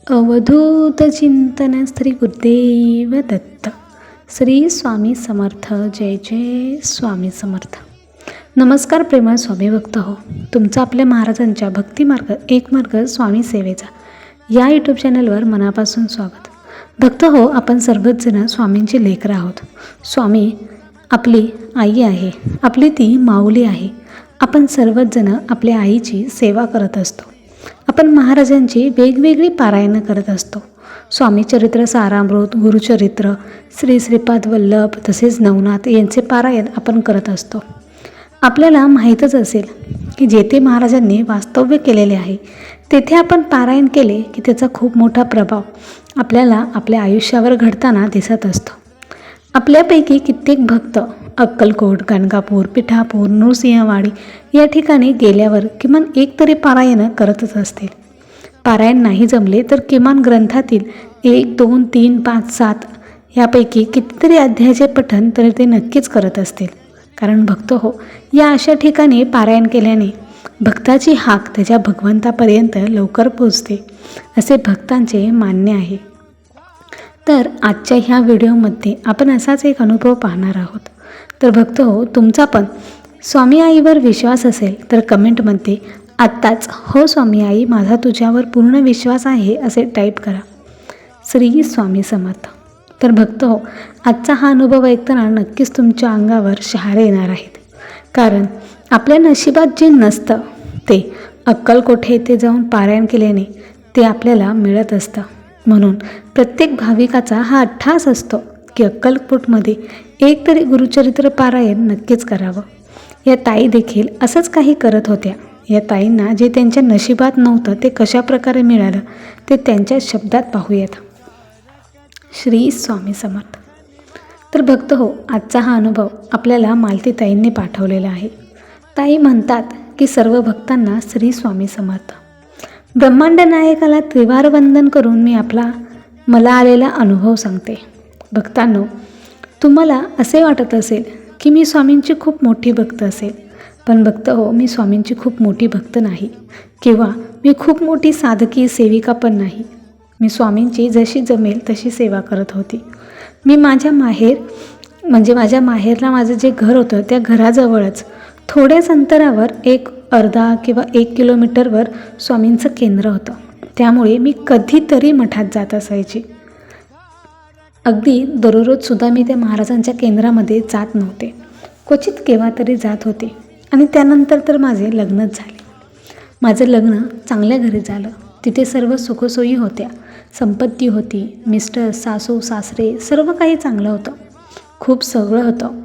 अवधूत चिंतन श्री गुरुदेव दत्त. श्री स्वामी समर्थ. जय जय स्वामी समर्थ. नमस्कार प्रेमळ स्वामी भक्त हो. तुमचं आपल्या महाराजांच्या भक्तिमार्ग एक मार्ग स्वामी सेवेचा या यूट्यूब चॅनलवर मनापासून स्वागत. भक्त हो, आपण सर्वच जण स्वामींची लेकरं आहोत. स्वामी आपली आई आहे, आपली ती माऊली आहे. आपण सर्वच जण आपल्या आईची सेवा करत असतो. आपण महाराजांची वेगवेगळी पारायणं करत असतो. स्वामी चरित्र सारामृत, गुरुचरित्र, श्री श्रीपाद वल्लभ तसेच नवनाथ यांचे पारायण आपण करत असतो. आपल्याला माहीतच असेल की जेथे महाराजांनी वास्तव्य केलेले आहे तेथे आपण पारायण केले की त्याचा खूप मोठा प्रभाव आपल्याला आपल्या आयुष्यावर घडताना दिसत असतो. आपल्यापैकी कित्येक भक्त अक्कलकोट, गाणगापूर, पिठापूर, नृसिंहवाडी या ठिकाणी गेल्यावर किमान एक तरी पारायण करतच असतील. पारायण नाही जमले तर किमान ग्रंथातील 1, 2, 3, 5, 7 यापैकी कितीतरी अध्यायाचे पठण तर ते नक्कीच करत असतील. कारण भक्त हो, या अशा ठिकाणी पारायण केल्याने भक्ताची हाक त्याच्या भगवंतापर्यंत लवकर पोचते असे भक्तांचे मान्य आहे. तर आजच्या ह्या व्हिडिओमध्ये आपण असाच एक अनुभव पाहणार आहोत. तर भक्त हो, तुमचा पण स्वामी आईवर विश्वास असेल तर कमेंटमध्ये आत्ताच हो स्वामी आई, माझा तुझ्यावर पूर्ण विश्वास आहे असे टाईप करा. श्री स्वामी समर्थ. तर भक्त हो, आजचा हा अनुभव ऐकताना नक्कीच तुमच्या अंगावर शहारे येणार आहेत. कारण आपल्या नशिबात जे नसतं ते अक्कलकोट येथे जाऊन पारायण केल्याने ते आपल्याला मिळत असतं. म्हणून प्रत्येक भाविकाचा हा अट्टाहास असतो की अक्कलकोटमध्ये एक तरी गुरुचरित्र पारायण नक्कीच करावं. या ताई देखील असंच काही करत होत्या. या ताईंना जे त्यांच्या नशिबात नव्हतं ते कशा प्रकारे मिळालं ते त्यांच्या शब्दात पाहूयात. श्री स्वामी समर्थ. तर भक्त हो, आजचा हा अनुभव आपल्याला मालती ताईंनी पाठवलेला आहे. ताई म्हणतात की सर्व भक्तांना श्री स्वामी समर्थ. ब्रह्मांड नायकाला त्रिवार वंदन करून मी मला आलेला अनुभव सांगते. भक्तांनो, तुम्हाला असे वाटत असेल की मी स्वामींची खूप मोठी भक्त असेल. पण भक्त हो, मी स्वामींची खूप मोठी भक्त नाही किंवा मी खूप मोठी साधकी सेविका पण नाही. मी स्वामींची जशी जमेल तशी सेवा करत होती. मी माझ्या माहेरला माझं जे घर होतं त्या घराजवळच थोड्याच अंतरावर एक अर्धा किंवा 1 किलोमीटरवर स्वामींचं केंद्र होतं. त्यामुळे मी कधीतरी मठात जात असायची. अगदी दररोजसुद्धा मी त्या महाराजांच्या केंद्रामध्ये जात नव्हते. क्वचित केव्हा तरी जात होते. आणि त्यानंतर तर माझे लग्नच झाले. माझं लग्न चांगल्या घरी झालं. तिथे सर्व सुखसोयी होत्या, संपत्ती होती, मिस्टर, सासू, सासरे सर्व काही चांगलं होतं. खूप सगळं होतं.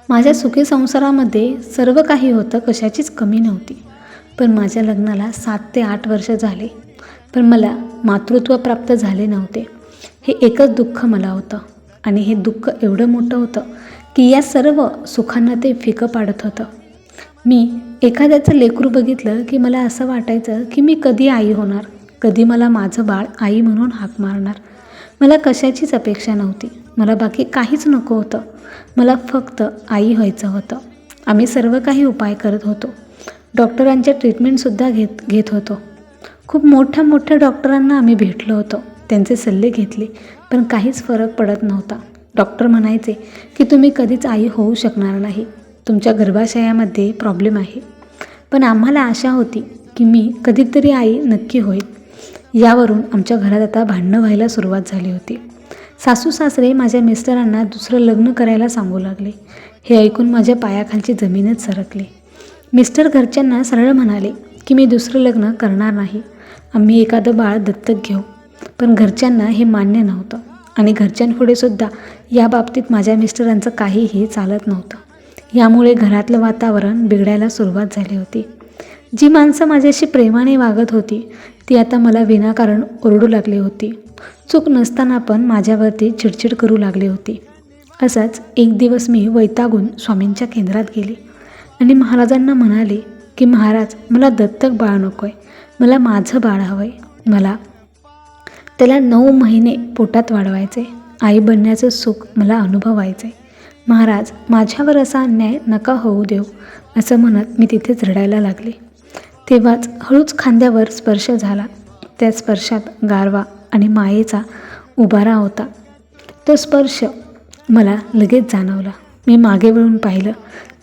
माझ्या सुखी संसारामध्ये सर्व काही होतं, कशाचीच कमी नव्हती. पण माझ्या लग्नाला 7 ते 8 वर्ष झाले. पण मला मातृत्व प्राप्त झाले नव्हते. हे एकच दुःख मला होतं. आणि हे दुःख एवढं मोठं होतं की या सर्व सुखांना ते फिकं पाडत होतं. मी एखाद्याचं लेकरू बघितलं की मला असं वाटायचं की मी कधी आई होणार, कधी मला माझं बाळ आई म्हणून हाक मारणार. मला कशाचीच अपेक्षा नव्हती. मला बाकी काहीच नको होतं. मला फक्त आई व्हायचं होतं. आम्ही सर्व काही उपाय करत होतो. डॉक्टरांच्या ट्रीटमेंटसुद्धा घेत होतो. खूप मोठ्या डॉक्टरांना आम्ही भेटलो होतो. त्यांचे सल्ले घेतले पण काहीच फरक पडत नव्हता. डॉक्टर म्हणायचे की तुम्ही कधीच आई होऊ शकणार नाही, तुमच्या गर्भाशयामध्ये प्रॉब्लेम आहे. पण आम्हाला आशा होती की मी कधीतरी आई नक्की होईल. यावरून आमच्या घरात आता भांडणं व्हायला सुरुवात झाली होती. सासू सासरे माझ्या मिस्टरांना दुसरं लग्न करायला सांगू लागले. हे ऐकून माझ्या पायाखालची जमीनच सरकली. मिस्टर घरच्यांना सरळ म्हणाले की मी दुसरं लग्न करणार नाही, आम्ही एखादं बाळ दत्तक घेऊ. पण घरच्यांना हे मान्य नव्हतं. आणि घरच्यांपुढे सुद्धा या बाबतीत माझ्या मिस्टरांचं काहीही चालत नव्हतं. यामुळे घरातलं वातावरण बिघडायला सुरुवात झाली होती. जी माणसं माझ्याशी प्रेमाने वागत होती ती आता मला विनाकारण ओरडू लागली होती. चूक नसताना पण माझ्यावरती चिडचिड करू लागली होती. असाच एक दिवस मी वैतागून स्वामींच्या केंद्रात गेले आणि महाराजांना म्हणाले की महाराज, मला दत्तक बाळ नको आहे, मला माझं बाळ हवं आहे. मला त्याला 9 महिने पोटात वाढवायचे. आई बनण्याचं सुख मला अनुभवायचं आहे. महाराज, माझ्यावर असा अन्याय नका होऊ देऊ असं म्हणत मी तिथेच रडायला लागले. तेव्हाच हळूच खांद्यावर स्पर्श झाला. त्या स्पर्शात गारवा आणि मायेचा उभारा होता. तो स्पर्श मला लगेच जाणवला. मी मागे वळून पाहिलं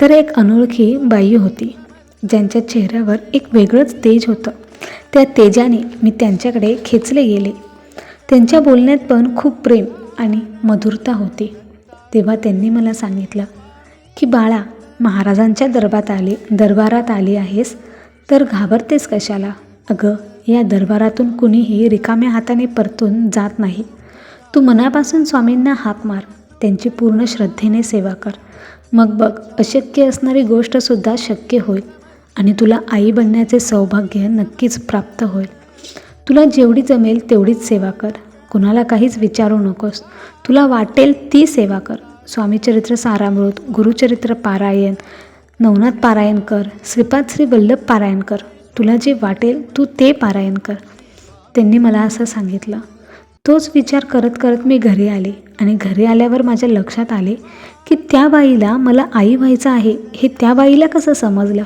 तर एक अनोळखी बाई होती, ज्यांच्या चेहऱ्यावर एक वेगळंच तेज होतं. त्या तेजाने मी त्यांच्याकडे खेचले गेले. त्यांच्या बोलण्यात पण खूप प्रेम आणि मधुरता होती. तेव्हा त्यांनी मला सांगितलं की बाळा, महाराजांच्या दरबारात आली आहेस तर घाबरतेस कशाला? अगं, या दरबारातून कुणीही रिकाम्या हाताने परतून जात नाही. तू मनापासून स्वामींना हाक मार, त्यांची पूर्ण श्रद्धेने सेवा कर. मग बघ, अशक्य असणारी गोष्टसुद्धा शक्य होईल आणि तुला आई बनण्याचे सौभाग्य नक्कीच प्राप्त होईल. तुला जेवढी जमेल तेवढीच सेवा कर. कुणाला काहीच विचारू नकोस. तुला वाटेल ती सेवा कर. स्वामीचरित्र सारामृत, गुरुचरित्र पारायण, नवनाथ पारायण कर, श्रीपाद श्री वल्लभ पारायण कर. तुला जे वाटेल तू ते पारायण कर. त्यांनी मला असं सांगितलं. तोच विचार करत करत मी घरी आले आणि घरी आल्यावर माझ्या लक्षात आले की त्या बाईला मला आई व्हायचं आहे हे त्या बाईला कसं समजलं.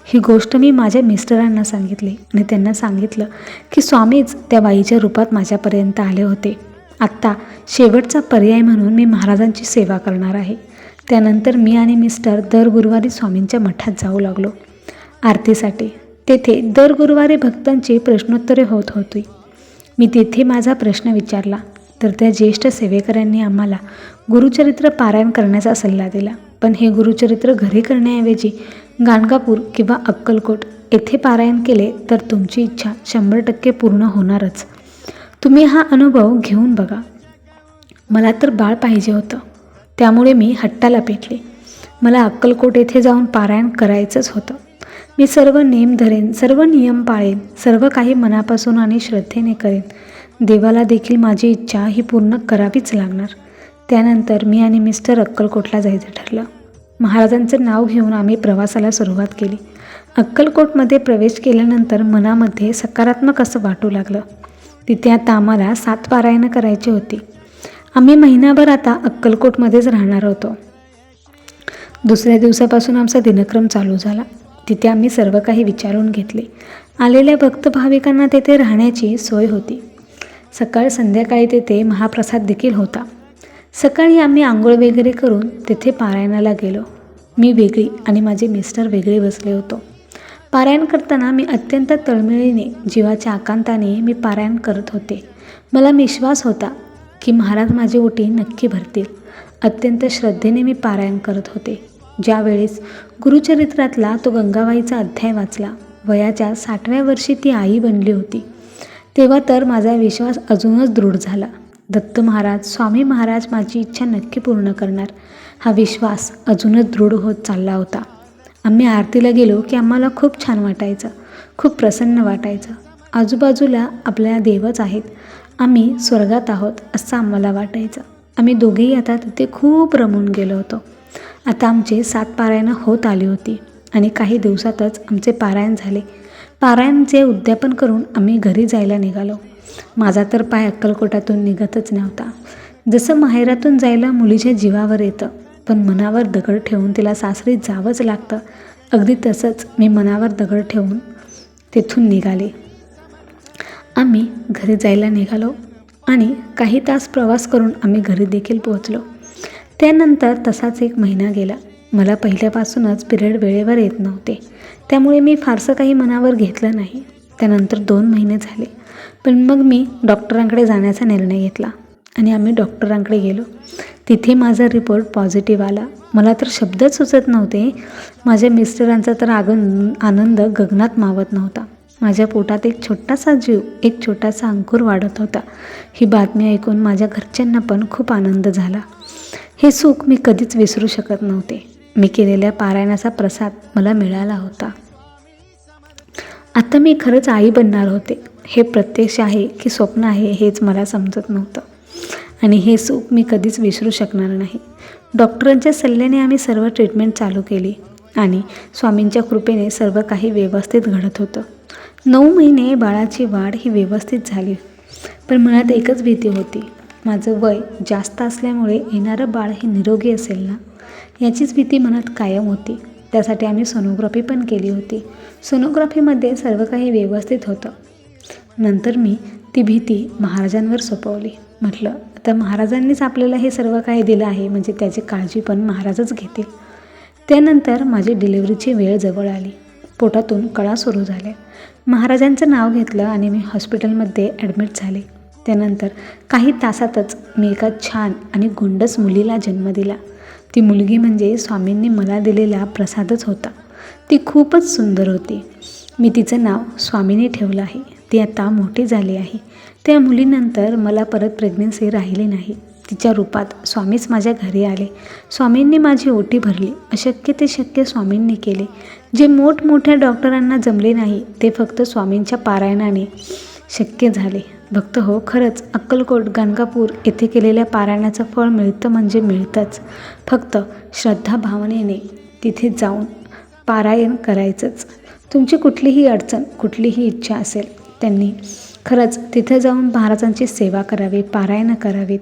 ही गोष्ट मी माझ्या मिस्टरांना सांगितली आणि त्यांना सांगितलं की स्वामीच त्या बाईच्या रूपात माझ्यापर्यंत आले होते. आत्ता शेवटचा पर्याय म्हणून मी महाराजांची सेवा करणार आहे. त्यानंतर मी आणि मिस्टर दर गुरुवारी स्वामींच्या मठात जाऊ लागलो आरतीसाठी. तेथे दर गुरुवारी भक्तांची प्रश्नोत्तरे होत होती. मी तेथे माझा प्रश्न विचारला तर त्या ज्येष्ठ सेवेकऱ्यांनी आम्हाला गुरुचरित्र पारायण करण्याचा सल्ला दिला. पण हे गुरुचरित्र घरी करण्याऐवजी गाणगापूर किंवा अक्कलकोट येथे पारायण केले तर तुमची इच्छा 100% पूर्ण होणारच. तुम्ही हा अनुभव घेऊन बघा. मला तर बाळ पाहिजे होतं, त्यामुळे मी हट्टाला पेटले. मला अक्कलकोट येथे जाऊन पारायण करायचंच होतं. मी सर्व नेम धरेन, सर्व नियम पाळेन, सर्व काही मनापासून आणि श्रद्धेने करेन. देवाला देखील माझी इच्छा ही पूर्ण करावीच लागणार. त्यानंतर मी आणि मिस्टर अक्कलकोटला जायचं ठरलं. महाराजांचं नाव घेऊन आम्ही प्रवासाला सुरुवात केली. अक्कलकोटमध्ये प्रवेश केल्यानंतर मनामध्ये सकारात्मक असं वाटू लागलं. तिथे आता आम्हाला 7 पारायणं करायची होती. आम्ही महिनाभर आता अक्कलकोटमध्येच राहणार होतो. दुसऱ्या दिवसापासून आमचा दिनक्रम चालू झाला. तिथे आम्ही सर्व काही विचारून घेतले. आलेल्या भक्त भाविकांना तेथे राहण्याची सोय होती. सकाळ संध्याकाळी तेथे महाप्रसाद देखील होता. सकाळी आम्ही आंघोळ वगैरे करून तेथे पारायणाला गेलो. मी वेगळी आणि माझे मिस्टर वेगळे बसले होतो. पारायण करताना मी अत्यंत तळमळीने, जीवाच्या आकांताने मी पारायण करत होते. मला विश्वास होता की महाराज माझी ओटी नक्की भरतील. अत्यंत श्रद्धेने मी पारायण करत होते. ज्यावेळेस गुरुचरित्रातला तो गंगाबाईचा अध्याय वाचला, वयाच्या 60व्या वर्षी ती आई बनली होती, तेव्हा तर माझा विश्वास अजूनच दृढ झाला. दत्त महाराज, स्वामी महाराज माझी इच्छा नक्की पूर्ण करणार, हा विश्वास अजूनच दृढ होत चालला होता. आम्ही आरतीला गेलो की आम्हाला खूप छान वाटायचं, खूप प्रसन्न वाटायचं. आजूबाजूला आपल्या देवच आहेत, आम्ही स्वर्गात आहोत असं आम्हाला वाटायचं. आम्ही दोघेही आता तिथे खूप रमून गेलो होतो. आता आमचे 7 पारायणं होत आली होती आणि काही दिवसातच आमचे पारायण झाले. पारायणचे उद्यापन करून आम्ही घरी जायला निघालो. माझा तर पाय अक्कलकोटातून निघतच नव्हता. जसं माहेरातून जायला मुलीच्या जीवावर येतं, पण मनावर दगड ठेवून तिला सासरी जावंच लागतं, अगदी तसंच मी मनावर दगड ठेवून तेथून निघाले. आम्ही घरी जायला निघालो आणि काही तास प्रवास करून आम्ही घरी देखील पोहोचलो. त्यानंतर तसाच 1 महिना गेला. मला पहिल्यापासूनच पिरियड वेळेवर येत नव्हते, त्यामुळे मी फारसं काही मनावर घेतलं नाही. त्यानंतर 2 महिने झाले, पण मग मी डॉक्टरांकडे जाण्याचा निर्णय घेतला आणि आम्ही डॉक्टरांकडे गेलो. तिथे माझा रिपोर्ट पॉझिटिव्ह आला. मला तर शब्दच सुचत नव्हते. माझ्या मिस्टरांचा तर आनंद गगनात मावत नव्हता. माझ्या पोटात एक छोटासा जीव, एक छोटासा अंकुर वाढत होता. ही बातमी ऐकून माझ्या घरच्यांना पण खूप आनंद झाला. हे सुख मी कधीच विसरू शकत नव्हते. मी केलेल्या पारायणाचा प्रसाद मला मिळाला होता. आता मी खरंच आई बनणार होते. हे प्रत्यक्ष आहे की स्वप्न आहे हेच मला समजत नव्हतं आणि हे सुख मी कधीच विसरू शकणार नाही. डॉक्टरांच्या सल्ल्याने आम्ही सर्व ट्रीटमेंट चालू केली आणि स्वामींच्या कृपेने सर्व काही व्यवस्थित घडत होतं. 9 महिने बाळाची वाढ ही व्यवस्थित झाली, पण मनात एकच भीती होती. माझं वय जास्त असल्यामुळे येणारं बाळ हे निरोगी असेल ना, याचीच भीती मनात कायम होती. त्यासाठी आम्ही सोनोग्राफी पण केली होती. सोनोग्राफीमध्ये सर्व काही व्यवस्थित होतं. नंतर मी ती भीती महाराजांवर सोपवली. म्हटलं आता महाराजांनीच आपल्याला हे सर्व काही दिलं आहे म्हणजे त्याची काळजी पण महाराजच घेतील. त्यानंतर माझी डिलिव्हरीची वेळ जवळ आली. पोटातून कळा सुरू झाल्या. महाराजांचं नाव घेतलं आणि मी हॉस्पिटलमध्ये ॲडमिट झाले. त्यानंतर काही तासातच मी एका छान आणि गोंडस मुलीला जन्म दिला. ती मुलगी म्हणजे स्वामींनी मला दिलेला प्रसादच होता. ती खूपच सुंदर होती. मी तिचं नाव स्वामींनी ठेवलं आहे. ती आता मोठी झाली आहे. त्या मुलीनंतर मला परत प्रेग्नन्सी राहिली नाही. तिच्या रूपात स्वामीच माझ्या घरी आले. स्वामींनी माझी ओटी भरली. अशक्य ते शक्य स्वामींनी केले. जे मोठमोठ्या डॉक्टरांना जमले नाही ते फक्त स्वामींच्या पारायणाने शक्य झाले. भक्त हो, खरंच अक्कलकोट गाणगापूर येथे केलेल्या पारायणाचं फळ मिळतं म्हणजे मिळतंच. फक्त श्रद्धा भावनेने तिथे जाऊन पारायण करायचंच. तुमची कुठलीही अडचण, कुठलीही इच्छा असेल त्यांनी खरंच तिथे जाऊन महाराजांची सेवा करावी, पारायणं करावीत.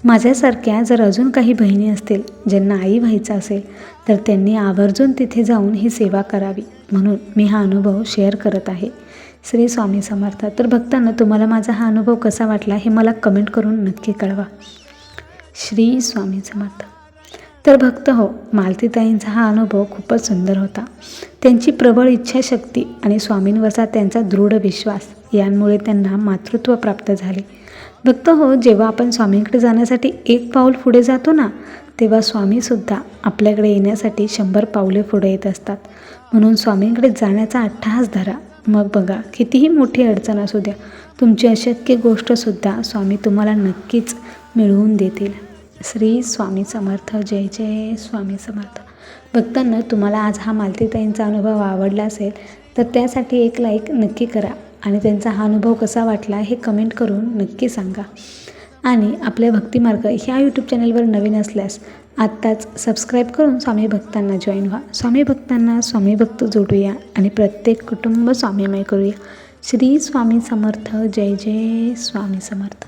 माझ्यासारख्या जर अजून काही बहिणी असतील ज्यांना आई व्हायचं असेल तर त्यांनी आवर्जून तिथे जाऊन ही सेवा करावी. म्हणून मी हा अनुभव शेअर करत आहे. श्री स्वामी समर्थ. तर भक्तांनो, तुम्हाला माझा हा अनुभव कसा वाटला हे मला कमेंट करून नक्की कळवा. श्री स्वामी समर्थ. तर भक्त हो, मालतीताईंचा हा अनुभव खूपच सुंदर होता. त्यांची प्रबळ इच्छाशक्ती आणि स्वामींवरचा त्यांचा दृढ विश्वास यांमुळे त्यांना मातृत्व प्राप्त झाले. भक्त हो, जेव्हा आपण स्वामींकडे जाण्यासाठी एक पाऊल पुढे जातो ना, तेव्हा स्वामीसुद्धा आपल्याकडे येण्यासाठी 100 पावले पुढे येत असतात. म्हणून स्वामींकडे जाण्याचा अट्टहास धरा. मग बघा, कितीही मोठी अडचण असू द्या, तुमची अशक्य गोष्टसुद्धा स्वामी तुम्हाला नक्कीच मिळवून देतील. श्री स्वामी समर्थ. जय जय स्वामी समर्थ. भक्तांना, तुम्हाला आज हा मालतीताईंचा अनुभव आवडला असेल तर त्यासाठी एक लाईक नक्की करा आणि त्यांचा हा अनुभव कसा वाटला हे कमेंट करून नक्की सांगा. आणि आपल्या भक्तिमार्ग ह्या यूट्यूब चॅनलवर नवीन असल्यास आत्ताच सबस्क्राईब करून स्वामी भक्तांना जॉईन व्हा. स्वामी भक्तांना स्वामी भक्त जोडूया आणि प्रत्येक कुटुंब स्वामीमय करूया. श्री स्वामी समर्थ. जय जय स्वामी समर्थ.